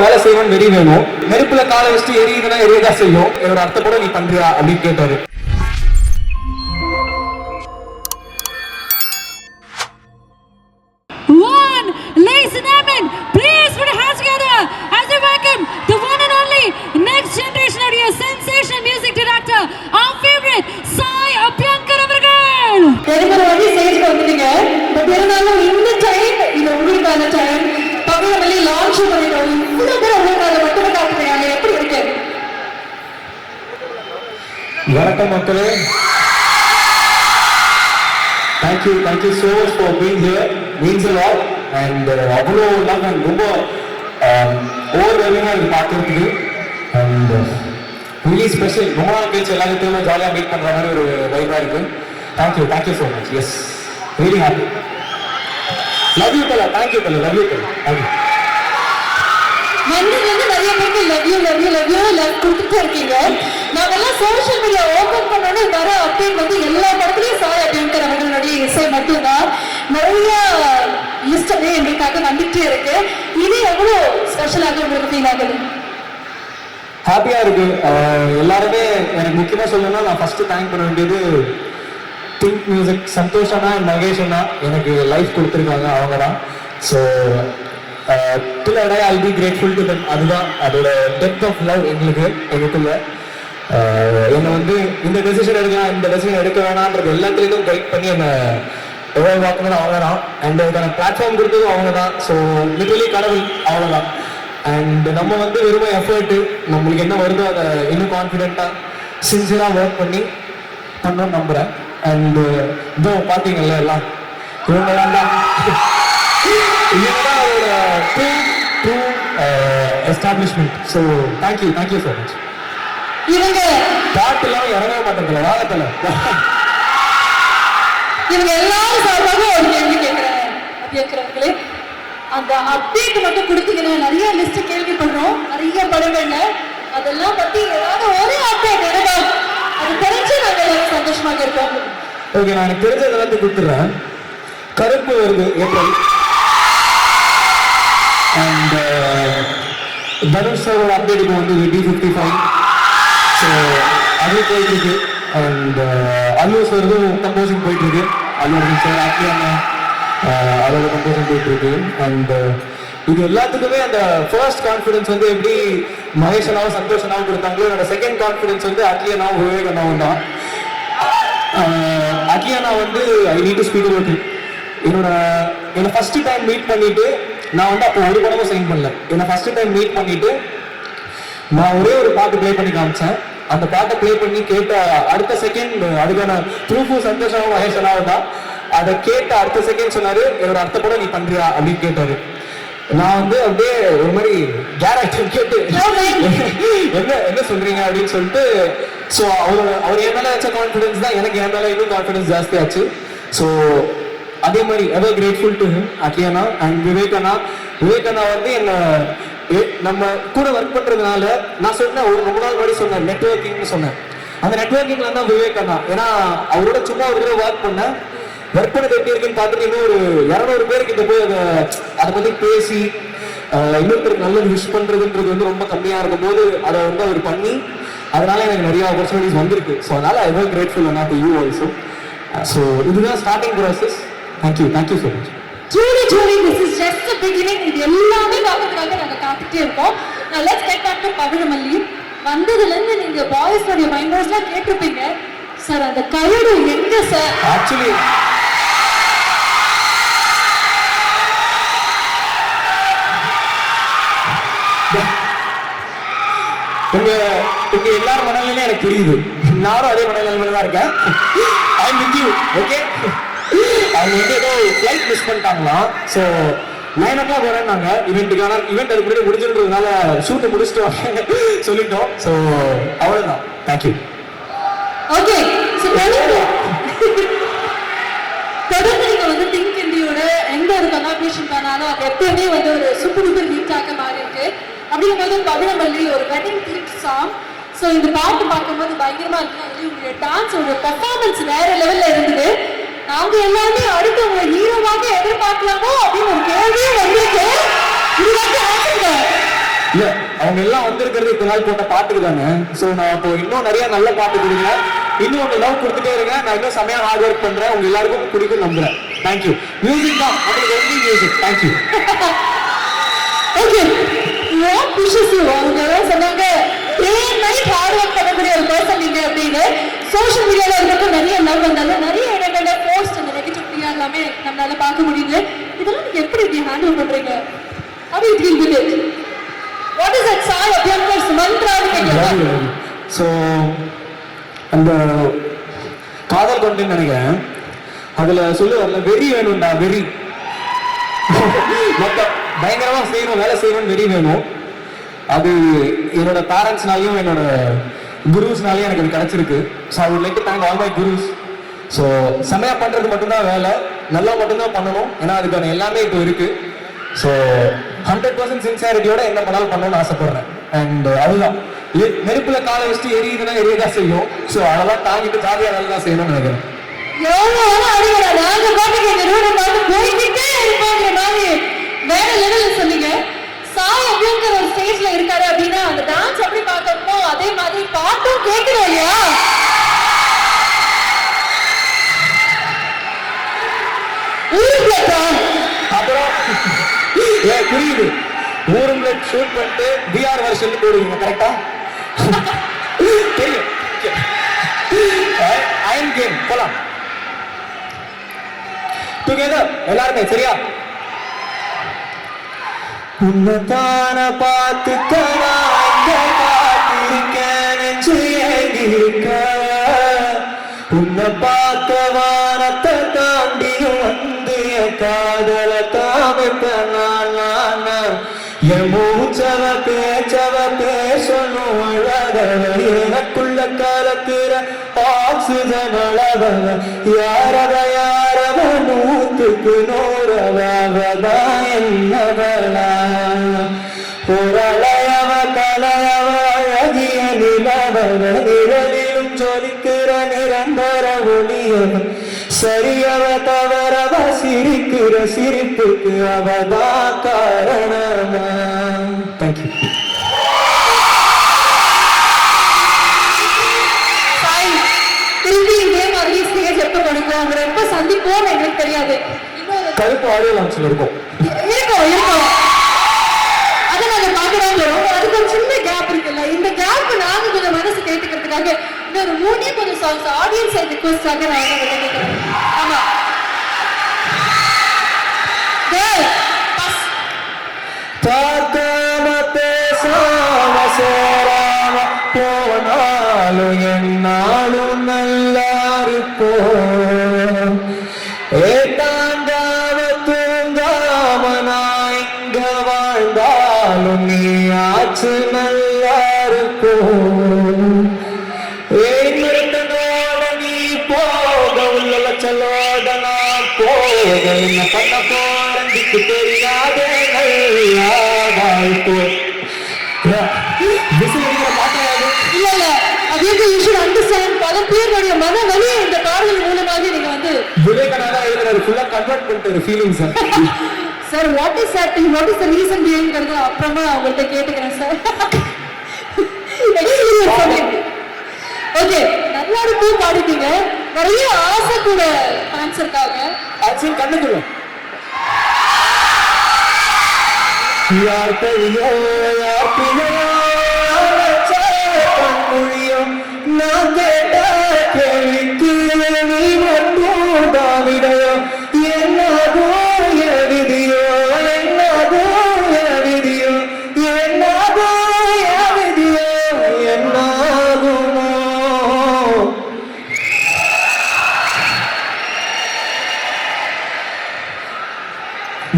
வேலை செய்யணும் வெறி வேணும். நெருப்புல காலை வச்சுட்டு எரியுதுன்னா எரியதான் செய்யும். என்னோட அர்த்தப்பட நீ பண்றியா அப்படின்னு கேட்டாரு. Ladies and gentlemen, please put your hands together as we welcome the one and only next generation of your sensational music director, our favorite Sai Abhyankar அவர்கள். எனக்கு ஒரு வழி ஸ்டேஜ்க்கு வந்துட்டீங்க. பட் இருந்தாலும் இந்த டைம் இது உங்களுக்கான டைம். பகவலி லான்ச் பண்ணிட்டோம். இவ்வளவு பேர் உங்களுக்காக மட்டுமே காத்துறாங்க. எப்படி இருக்கு? வணக்கம் மக்களே. Thank you so much for being here. Means a lot. And அவ்வளோ love and ரொம்ப ஓவர்வெல்மிங்காக இது பார்த்துருக்கு. And really special. ரொம்ப நாள் கழிச்சு எல்லாத்தையும் ஜாலியாக மீட் பண்ணுற மாதிரி ஒரு வைபாக இருக்கு. Thank you so much. Yes, really happy. Love you Kala. Thank you Kala. Love you Kala. Thank you. வந்து நிறைய பேருக்கு லவ் கொடுத்துட்டே இருக்கீங்க. நாங்கெல்லாம் சோஷியல் மீடியா ஓபன் பண்ணோன்னே வர அப்டேட் வந்து எல்லா படத்துலையும் சாய் அபியங்கர் அவர்களுடைய இசை மட்டும்தான். நிறைய லிஸ்டே எங்களுக்காக வந்துட்டே இருக்கு. இது எவ்வளோ ஸ்பெஷலாக உங்களுக்கு ஃபீல் ஆகுது? ஹாப்பியா இருக்கு. எல்லாருமே எனக்கு முக்கியமா சொல்லணும்னா நான் ஃபர்ஸ்ட் தேங்க் பண்ண வேண்டியது திங்க் மியூசிக் சந்தோஷ் அண்ணா அண்ட் மகேஷ் அண்ணா. எனக்கு லைஃப் கொடுத்துருக்காங்க, அவங்க தான். So till I die I'll be grateful to them. அதுதான் அதோட டெப்த் ஆஃப் லவ் எங்களுக்குள்ள. என்னை வந்து இந்த டெசிஷன் எடுக்கலாம், இந்த டெசிஷன் எடுக்க வேணான்றது எல்லாத்துலேயும் கைட் பண்ணி என்னை எவ்வளோ பார்க்கணும் அவங்க தான். அண்ட் அதுக்கான பிளாட்ஃபார்ம் கொடுத்ததும் அவங்க தான். ஸோ லிட்டரலி கடவுள் அவங்க தான். அண்ட் நம்ம வந்து வெறும் எஃபர்ட்டு நம்மளுக்கு என்ன வருதோ அதை இன்னும் கான்ஃபிடென்ட்டாக சின்சியராக ஒர்க் பண்ணி பண்ணோன்னு நம்புகிறேன். அண்ட் இதோ பார்த்தீங்கல்ல எல்லாம் இவங்க தான் அவரோட true establishment. So thank you so much. இவங்க பாட்டுலாம் இறங்க மாட்டேங்கல வாகத்தில். இவங்க எல்லாரும் சார்பாக ஒரு கேள்வி கேட்கிறவங்களே, அந்த அப்டேட் மட்டும் கொடுத்தீங்கன்னா நிறைய லிஸ்ட் கேள்விப்படுறோம் நிறைய படங்கள்ல. அதெல்லாம் பத்தி ஏதாவது ஒரே அப்டேட் எனக்கு அது தெரிஞ்சு நாங்கள் எல்லாரும் சந்தோஷமாக இருக்கோம். ஓகே, நான் எனக்கு தெரிஞ்சது எல்லாத்தையும் கொடுத்துட்றேன். கருப்பு வருது ஏப்ரல். அண்ட் தனுஷ் சாரோட அப்டேட் இப்போ வந்து D55. ஸோ அது போயிட்டுருக்கு. அண்ட் அல்லு சார்தும் கம்போசிங் போயிட்டுருக்கு. அல்லு அர்ஜுன் சார் ஆக்டிவான அதோட கம்போசிங் போயிட்டுருக்கு. அண்ட் இது எல்லாத்துக்குமே அந்த ஃபர்ஸ்ட் கான்ஃபிடன்ஸ் வந்து எப்படி மகேஷ் அண்ணாவும் சந்தோஷ் அண்ணாவும் கொடுத்தாங்களோ, என்னோட செகண்ட் கான்ஃபிடன்ஸ் வந்து அட்லி அண்ணாவும் விவேக் அண்ணாவும் தான். அட்லி அண்ணா வந்து I need to speak about it. என்னை ஃபர்ஸ்ட் டைம் மீட் பண்ணிட்டு நான் வந்து அப்போ ஒரு படமும் சைன் பண்ணல. என்னை ஃபர்ஸ்ட் டைம் மீட் பண்ணிட்டு நான் ஒரே ஒரு பாட்டு ப்ளே பண்ணி காமிச்சேன். அந்த பாட்டை ப்ளே பண்ணி கேட்ட அடுத்த செகண்ட் அதுக்கான ப்ரூஃபும் சந்தோஷமும் மகேஷ் அண்ணாவும் தான். அதை கேட்ட அடுத்த செகண்ட் சொன்னாரு, என்னோட அர்த்தப்பட நீ பண்றியா அப்படின்னு கேட்டாரு. நான் வந்து அப்படியே ஒரு மாதிரி கேரக்டர் கேட்டு என்ன சொல்றீங்க அப்படின்னு சொல்லிட்டு, ஸோ அவர் என் மேலே வச்ச கான்ஃபிடன்ஸ் தான் எனக்கு என் மேலே இன்னும் கான்ஃபிடன்ஸ் ஜாஸ்தி ஆச்சு. ஸோ அதே மாதிரி ever grateful to him Atlee அண்ணா அண்ட் விவேக் அண்ணா. விவேக் அண்ணா வந்து என்ன நம்ம கூட ஒர்க் பண்றதுனால நான் சொன்னேன், ஒரு ரொம்ப நாள் முன்னாடி சொன்னேன் நெட்வொர்க்கிங்னு சொன்னேன். அந்த நெட்வொர்க்கிங்ல தான் விவேக் அண்ணா. ஏன்னா அவரோட சும்மா ஒரு தடவை ஒர்க் பண்ணேன். ஒர்க் பண்ணது எப்படி இருக்குன்னு பார்த்துட்டு இன்னும் ஒரு 200 பேருக்கு போய் அதை பத்தி பேசி இன்னொருத்தருக்கு நல்லது விஷ் பண்றதுன்றது வந்து ரொம்ப கம்மியா இருக்கும் போது அதை வந்து அவர் பண்ணி அதனால எனக்கு நிறைய ஆப்பர்ச்சுனிட்டிஸ் வந்திருக்கு. ஸோ அதனால ஐ எம் கிரேட்ஃபுல் அண்ணா டு யூ ஆல்சோ. ஸோ இதுதான் starting process. Thank you so much. Truly, this is just the beginning. இது எல்லாமே பார்க்கறதுக்காக நாங்கள் காத்துட்டே இருக்கோம். Now let's get back to பவிழமல்லி. வந்ததுலேருந்து நீங்க பாய்ஸோடைய மைண்ட் வாய்ஸ்லாம் கேட்டிருப்பீங்க. சார் அந்த கயடு எங்க சார்? ஆக்சுவலி உங்க எல்லாரும் மனநிலையும் எனக்கு புரியுது. நானும் அதே மனநிலையில தான் இருக்கேன். I am with you. Okay, அவங்க வந்து ஏதோ ஃப்ளைட் மிஸ் பண்ணிட்டாங்களாம். ஸோ 9 o'clock வரேன்னாங்க இவெண்ட்டுக்கான. இவெண்ட் அதுக்கு முன்னாடி முடிஞ்சிருந்ததுனால ஷூட்டை முடிச்சுட்டு வாங்க சொல்லிட்டோம். ஸோ அவ்வளோதான். தேங்க்யூ. ஓகே, ஸோ தொடர்ந்து நீங்க வந்து திங்க் இந்தியோட எந்த ஒரு கொலாபரேஷன் பண்ணாலும் அது எப்பவுமே வந்து ஒரு சூப்பர் டூப்பர் ஹிட்டாக மாறி இருக்கு. அப்படிங்கும்போது பவிழமல்லி ஒரு வெட்டிங் தீம் சாங். ஸோ இந்த பாட்டு பார்க்கும்போது பயங்கரமா இருக்கு. அதுலேயும் உங்களுடைய டான்ஸ் ஒரு பெர்ஃபார்மன்ஸ் வேற லெவல்ல இருந்தது. நாங்க எல்லாமே அடுத்து உங்களை ஹீரோவாக எதிர்பார்க்கலாமோ அப்படின்னு ஒரு கேள்வியும் வந்திருக்கு. இல்ல அவங்க எல்லாம் வந்திருக்கிறது இத்தனை நாள் போட்ட பாட்டுக்கு தானே. ஸோ நான் இப்போ இன்னும் நிறைய நல்ல பாட்டு கொடுக்குறேன், இன்னும் உங்க லவ் கொடுத்துட்டே இருங்க. நான் இன்னும் செமையா ஹார்ட் ஒர்க் பண்றேன், உங்க எல்லாருக்கும் பிடிக்கும் நம்புறேன். தேங்க்யூ. மியூசிக் தான் உங்களுக்கு வந்து music. Thank you. Okay, what புஷஸ் you? அவங்க எல்லாம் சொன்னாங்க டே நைட் ஹார்ட் ஒர்க் பண்ணக்கூடிய ஒரு பர்சன் நீங்க அப்படின்னு. சோஷியல் மீடியால இருக்க நிறைய லவ் வந்தாலும் நிறைய இடங்கள்ல போஸ்ட் அந்த நெகட்டிவிட்டியா எல்லாமே நம்மளால பார்க்க முடியுது. இதெல்லாம் நீங்க எப்படி இப்படி ஹேண்டில் பண்றீங்க? How do you deal with it? What is that Sai Abhyankar's mantra? So அந்த காதல் கொண்டுன்னு நினைக்கிறேன், அதுல சொல்லுவார்ல வெறி வேணும்டா, வெறி மொத்தம் பயங்கரமா செய்யணும், வேலை செய்யணும், வெறி வேணும். அது என்னோட பேரண்ட்ஸ்னாலையும் என்னோட குருஸ்னாலையும் எனக்கு அது கிடைச்சிருக்கு. So I would like to thank all my gurus. So செமையா பண்றது மட்டும்தான் வேலை, நல்லா மட்டும்தான் பண்ணணும், ஏன்னா அதுக்கான எல்லாமே இப்போ இருக்கு. ஸோ 100% சின்சியாரிட்டியோட என்ன பண்ணாலும் பண்ணணும்னு ஆசைப்படுறேன். அண்ட் அதுதான் நெருப்புல காலை வச்சுட்டு எரியுதுன்னா எரியதான் செய்யும். ஸோ அதெல்லாம் தாங்கிட்டு ஜாலியா வேலை தான் செய்யணும்னு நினைக்கிறேன். வேற லெவல் சொன்னீங்க. சாய் அபியங்கர் ஒரு ஸ்டேஜ்ல இருக்காரு அப்படின்னா அந்த டான்ஸ் எப்படி பார்க்கணுமோ அதே மாதிரி பாட்டும் கேட்கிறோம் இல்லையா? அப்புறம் புரியுது, ஊருங்களை ஷூட் பண்ணிட்டு பிஆர் வருஷன் போடுவீங்க கரெக்டா? தெரியும். அயன் கேம் போலாம் டுகெதர் எல்லாருமே, சரியா? உன்னதான பார்த்து காத்திருக்க, உன்னை பார்த்த வானத்தை தாண்டியும் வந்து என் காதல தாமத்தனால என் மூச்சவ பேச்சவ பேசணும் அழகவ எனக்குள்ள காலத்துற ஆக்சிஜன் அளவவ யாரவ யாரவ நூத்துக்கு நூறவதா என்னவளா பொருளையவ கலையவ அழகிய நிலவவ நிழலிலும் ஜொலிக்கிற நிரந்தர ஒளியவ சரியவ தவறவ சிரிக்கிற சிரிப்புக்கு அவதா காரணமா. தேங்க்யூ. திரும்பி இதே மாதிரி ஸ்டேஜ் எப்ப கொடுக்கும், அவங்க எப்ப சந்திப்போம் எங்களுக்கு தெரியாது. கருப்பு ஆடியோ லான்ச்ல இருக்கும். அதை நாங்க பாக்குறோம். அதுக்கு ஒரு சின்ன கேப் இருக்குல்ல, இந்த கேப் நாங்க கொஞ்சம் மனசு கேட்டுக்கிறதுக்காக இன்னொரு 3 கொஞ்சம் சாங்ஸ் ஆடியன்ஸ் ரிக்வெஸ்டாக நான் வந்து கேட்கிறேன். ஆமா பார்க்காம பேசாம சேராம போனாலும் என்னாலும் நல்லா இருப்போம். ஏத்தாண்டாம தூங்காம நான் இங்க வாழ்ந்தாலும் நீ ஆச்சு நல்லா இருப்போம். ஏன்னோட நீ போக உள்ள லட்சலோட நான் போக என்ன பண்ண போறதுக்கு தெரியாத நல்லா வாழ்ப்போ. இல்ல இல்ல அது யூ ஷுட் அண்டர்ஸ்டாண்ட். பல பேருடைய மன வலியை இந்த பாடல் மூலமாக நீங்க வந்து விவேகானந்தா எழுதுறாரு, ஃபுல்லா கன்வெர்ட் பண்ணிட்டு feeling sir. Sir what is that, what is the reason பிஹைண்ட்ங்கிறது அப்புறமா அவங்கள்ட்ட கேட்டுக்கிறேன் சார். ஓகே, நல்லா பூ பாடிட்டீங்க, நிறைய ஆசை கூட ஃபேன்ஸ் இருக்காங்க. ஆக்சுவலி கண்ணுக்குள்ள யார் பெரியோ யார் பிரியோ கண்மொழியும் நான் கேட்ட கேள்விக்கு நீ மட்டும் தாவிடையோ என்னதோ எவிதியோ என்னதோ எவிதியோ என்னதோ எவிதியோ என்னாகுமோ.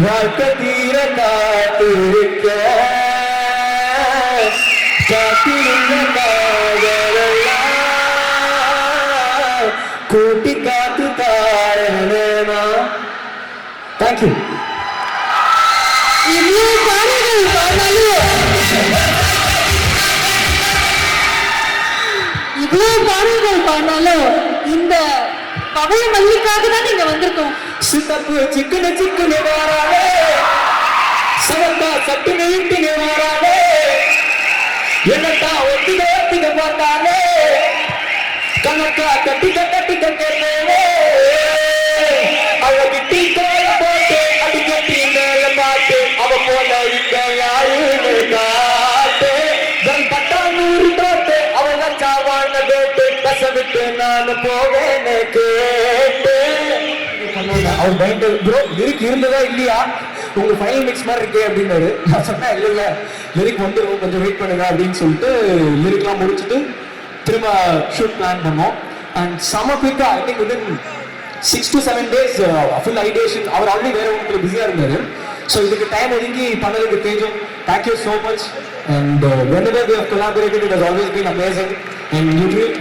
வாழ்க்கை தீர காத்திருக்க காத்திருந்த காதலெல்லாம் கூட்டி காத்து தாரணா. தேங்க்யூ. இவ்வளவு பாடல்கள் பாடினாலும் இந்த பழைய மல்லிக்காக தான் நீங்க வந்திருக்கோம். சித்தப்பு சிக்குனு சிக்குனு வாராலே சவந்தா சட்டுனு இட்டுனு வாராலே என்னத்தான் ஒத்திக்க பார்த்தாலே கணக்கா கட்டிக்க கேட்டே அழகு டீ கோல போட்டு அடிக்கட்டி மேல பாட்டு அவ போல இங்க யாருன்னு காட்டு தன் பட்டா 100 தோட்டு அவ சாவான கேட்டு கசவிட்டு நான் போவேன்னு கேட்டு அவர் பயந்து ப்ரோ லிரிக் இருந்ததா இல்லையா உங்க ஃபைனல் மிக்ஸ் மாதிரி இருக்கே அப்படின்னாரு. நான் சொன்னேன் இல்ல லிரிக் வந்துடும் கொஞ்சம் வெயிட் பண்ணுங்க அப்படின்னு சொல்லிட்டு லிரிக்லாம் முடிச்சுட்டு திரும்ப ஷூட் பிளான் பண்ணோம். அண்ட் செம குயிக்கா I think within 6 to 7 days full ideation. அவர் ஆல்ரெடி வேற ஒன்று பிஸியா இருந்தாரு. ஸோ இதுக்கு டைம் ஒதுங்கி பண்ணதுக்கு தேஜம் thank you so much. And whenever we have collaborated it has always been amazing and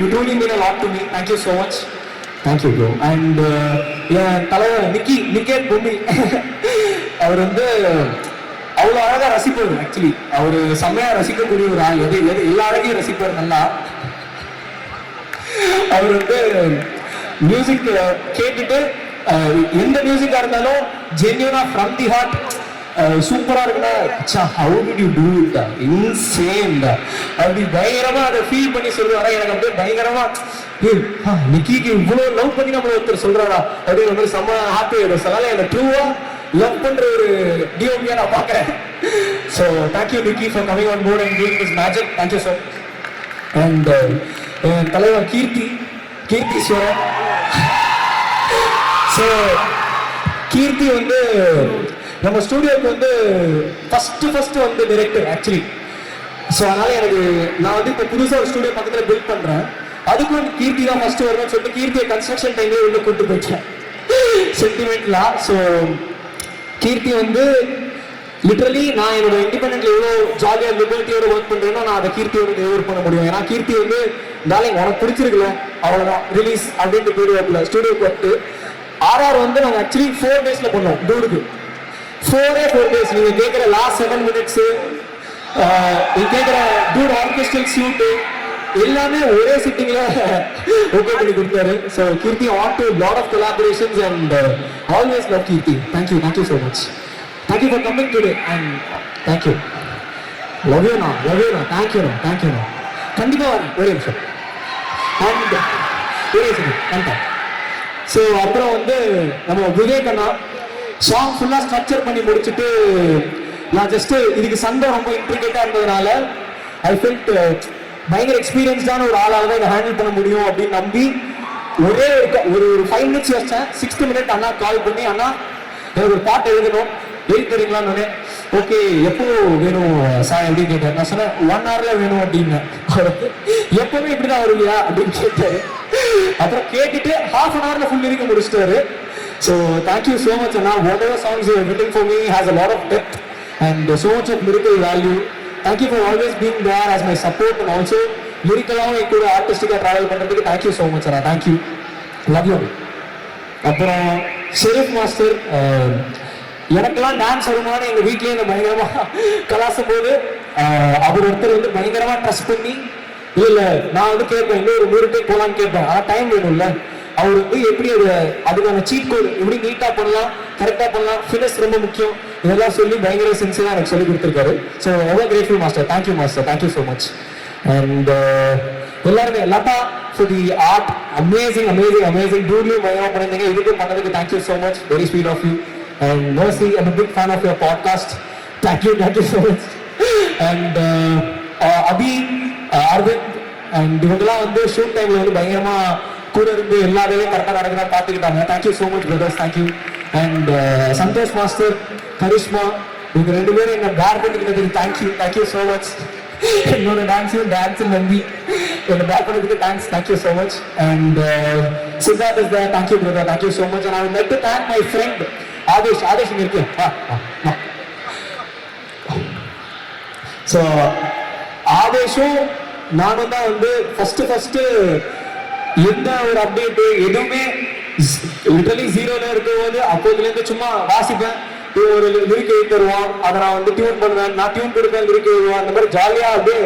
you truly mean a lot to me. Thank you so much. Thank you bro. And என் தலைவர் நிக்கேத் பொம்மி அவர் வந்து அவ்வளோ அழகாக ரசிப்பார். ஆக்சுவலி அவர் செம்மையா ரசிக்கக்கூடிய ஒரு ஆள். எல்லா அழகையும் ரசிப்பார் நல்லா. அவர் வந்து மியூசிக் கேட்டுட்டு எந்த மியூசிக்கா இருந்தாலும் ஜென்யூனா ஃப்ரம் தி ஹார்ட் சூப்பரா இருக்குன்னா how did you do it insane அப்படி பயங்கரமா அதை ஃபீல் பண்ணி சொல்லுவாரா. எனக்கு அப்படியே பயங்கரமா நிக்கிக்கு இவ்வளவு லவ் பண்ணி நம்ம ஒருத்தர் சொல்றாரா அப்படின்னு வந்து செம்ம ஹாப்பி ஆயிடும். அதனால எனக்கு ட்ரூவா லவ் பண்ற ஒரு டிஓபியா நான் பாக்குறேன். So thank you Nikki for coming on board and doing this magic. Thank you sir. And என் தலைவர் கீர்த்தீஸ்வரன். ஸோ கீர்த்தி வந்து நம்ம ஸ்டூடியோக்கு வந்து ஃபர்ஸ்ட் வந்து டைரக்டர் ஆக்சுவலி. ஸோ அதனால எனக்கு நான் வந்து இப்போ புதுசாக ஒரு ஸ்டூடியோ பக்கத்தில் பில்ட் பண்றேன். அதுக்கு வந்து கீர்த்தி தான் ஃபர்ஸ்ட் வரும்னு சொல்லிட்டு கீர்த்தியை கன்ஸ்ட்ரக்ஷன் டைம்லேயே உள்ள கூப்பிட்டு போயிட்டேன் சென்டிமெண்ட்லா. ஸோ கீர்த்தி வந்து லிட்டரலி நான் என்னோட இண்டிபெண்டன்ட்ல எவ்வளோ ஜாலியாக லிபர்ட்டியோட ஒர்க் பண்றேன்னா நான் அதை கீர்த்தியோட டெலிவர் பண்ண முடியும். ஏன்னா கீர்த்தி வந்து டார்லிங் உனக்கு பிடிச்சிருக்கல அவ்வளோதான் ரிலீஸ் அப்படின்ட்டு போயிடுவாப்புல ஸ்டூடியோக்கு வந்து. ஆர்ஆர் வந்து நாங்கள் ஆக்சுவலி 4 daysல பண்ணோம். டூடுக்கு 4 days. நீங்க கேட்குற லாஸ்ட் 7 minutes நீங்க கேட்குற டூட் ஆர்கெஸ்ட்ரல் ஷூட்டு எல்லாமே ஒரே சிட்டிங்ல ஓகே பண்ணி கொடுத்தாரு. So Keerthi on to lot of collaborations and always love Keerthi. Thank you so much. Thank you for coming today and thank you. Love you thank you. கண்டிப்பாக வரேன் ஒரே நிமிஷம். அண்ட் ஒரே செகண்ட் கண்டிப்பாக. ஸோ அப்புறம் வந்து நம்ம விவேக் அண்ணா சாங் ஃபுல்லாக ஸ்ட்ரக்சர் பண்ணி முடிச்சுட்டு நான் ஜஸ்ட் இதுக்கு சண்டை ரொம்ப இன்ட்ரிகேட்டாக இருந்ததுனால ஐ ஃபெல்ட் பயங்கர எக்ஸ்பீரியன்ஸ்டான ஒரு ஆளாக தான் இதை ஹேண்டில் பண்ண முடியும் அப்படின்னு நம்பி ஒரே ஒரு 5 minutes வச்சேன். 6th minute அண்ணா கால் பண்ணி அண்ணா எனக்கு ஒரு பாட்டு எழுதணும் எழுதி தரீங்களான்னு. ஓகே எப்போ வேணும் சார் அப்படின்னு கேட்டார். நான் சொன்னேன் 1 hourல வேணும் அப்படின்னு. எப்பவுமே இப்படிதான் வருவியா அப்படின்னு கேட்டாரு. அப்புறம் கேட்டுட்டு 1/2 hourல ஃபுல் லிரிக் முடிச்சிட்டாரு. So thank you so much Anna. Whatever songs you have written for me has a lot of depth and so much of lyrical value. Thank you for always being there as my support and also lyrically கூட ஆர்டிஸ்டிக்கா travel பண்றதுக்கு thank you so much Anna. Thank you. Love you. அப்புறம் Sharif master எனக்கெல்லாம் dance வருமானு எங்க வீட்லயே இந்த பயங்கரமா கலாசும் போது அவர் ஒருத்தர் வந்து பயங்கரமா ட்ரஸ்ட் பண்ணி இல்ல நான் வந்து கேட்பேன் இன்னும் ஒரு 100 டேக் போலான்னு கேட்பேன். ஆனா டைம் வேணும்ல. அவர் வந்து எப்படி அதுக்கான சீட் கோடு எப்படி நீட்டா பண்ணலாம் கரெக்டா பண்ணலாம் ஃபினிஷ் ரொம்ப முக்கியம் இதெல்லாம் சொல்லி பயங்கர சென்சிவா எனக்கு சொல்லி கொடுத்துருக்காரு. ஸோ எவ்வளோ grateful master. Thank you master. Thank you so much. And எல்லாருமே Latha for the art amazing டூட்லையும் பயங்கரமா பண்ணிருந்தீங்க. இதுக்கும் பண்ணதுக்கு thank you so much. Very sweet of you. And Mercy I'm big fan of your podcast. Thank you so much. And Abhi Aravind and இவங்கெல்லாம் வந்து shoot டைம்ல வந்து பயங்கரமா கூட இருந்து எல்லா வேலையும் கரெக்டாக நடக்கிறதா பார்த்துக்கிட்டாங்க. Thank you so much brothers. Thank you. And Santhosh master Karishma இவங்க 2 பேரும் என்ன பேர் பண்ணிக்கிறதுக்கு தேங்க்யூ ஸோ மச். என்னோட டான்ஸும் நம்பி என்ன பேர் பண்ணதுக்கு thank you so much. And Siddharth is there. Thank you brother. Thank you so much. And I would like to thank my friend Adesh இங்க இருக்கு. ஸோ ஆதேஷும் நானும் தான் வந்து ஃபர்ஸ்ட் எந்த ஒரு அப்டேட் எதுவுமே லிட்டரலி 0ல இருக்கும்போது அப்போதுலேருந்து சும்மா வாசிப்பேன். ஒரு லிரிக் எழுதி தருவான் அதை நான் வந்து டியூன் பண்ணுவேன். நான் டியூன் கொடுப்பேன் லிரிக் எழுதுவேன். அந்த மாதிரி ஜாலியா அப்படியே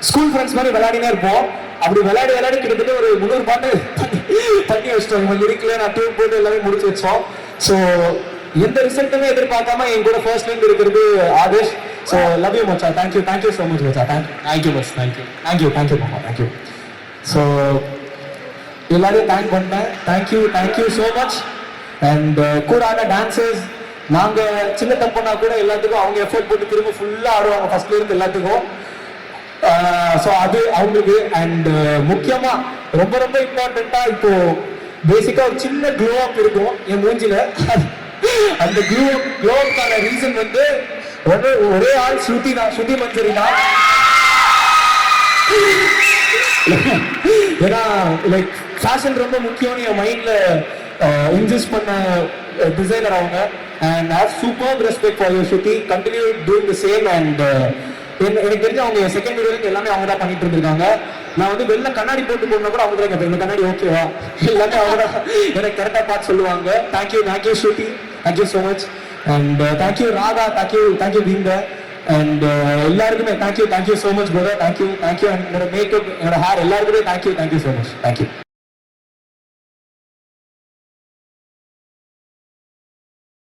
ஸ்கூல் ஃப்ரெண்ட்ஸ் மாதிரி விளையாடினே இருப்போம். அப்படி விளையாடி கிட்டத்தட்ட ஒரு 300 பாட்டு பண்ணி வச்சிட்டோம். லிரிக்ல நான் டியூன் போட்டு எல்லாமே முடிச்சு வச்சோம். ஸோ எந்த ரிசல்ட்டுமே எதிர்பார்க்காம என் கூட ஃபர்ஸ்ட்ல இருந்து இருக்கிறது ஆதேஷ். ஸோ லவ் யூ மச்சா, தேங்க்யூ ஸோ மச் மச்சா, தேங்க்யூ பஸ், தேங்க்யூ மாமா, தேங்க்யூ. ஸோ எல்லாரையும் தேங்க் பண்ணேன், தேங்க்யூ ஸோ மச். அண்ட் கூட ஆன டான்சர்ஸ், நாங்கள் சின்ன தப்புனா கூட எல்லாத்துக்கும் அவங்க எஃபர்ட் போட்டு திரும்ப ஃபுல்லாக ஆடுவாங்க ஃபர்ஸ்ட்ல இருந்து எல்லாத்துக்கும். ஸோ அது அவங்களுக்கு. அண்ட் முக்கியமாக ரொம்ப ரொம்ப இம்பார்ட்டண்ட்டாக இப்போ பேசிக்காக ஒரு சின்ன க்ளோ அப் இருக்கும் என் மூஞ்சில. அந்த க்ளோ அப்கான ரீசன் வந்து ஒரே ஆள் ஸ்ருதி மஞ்சரி தான். ஏன்னா லைக் ஃபேஷன் ரொம்ப முக்கியம்னு என் மைண்ட்ல இன்ஜஸ்ட் பண்ண டிசைனர் அவங்க. And have super respect for you Shruti, continue doing the same. And எனக்கு தெரிஞ்சு அவங்க செகண்ட் வீடியோக்கு எல்லாமே அவங்க தான் பண்ணிட்டு இருந்திருக்காங்க. நான் வந்து வெளில கண்ணாடி போட்டு போனா கூட அவங்க தான் கேட்பேன், இந்த கண்ணாடி ஓகேவா, எல்லாமே அவங்க தான் எனக்கு கரெக்டாக பார்த்து சொல்லுவாங்க. Thank you Shruti, thank you so much. And thank you Radha, thank you பீங்க. அண்ட் எல்லாருக்குமே thank you so much brother, thank you. என்னோட மேக்கப், என்னோட ஹேர் எல்லாருக்குமே தேங்க்யூ ஸோ மச், தேங்க்யூ.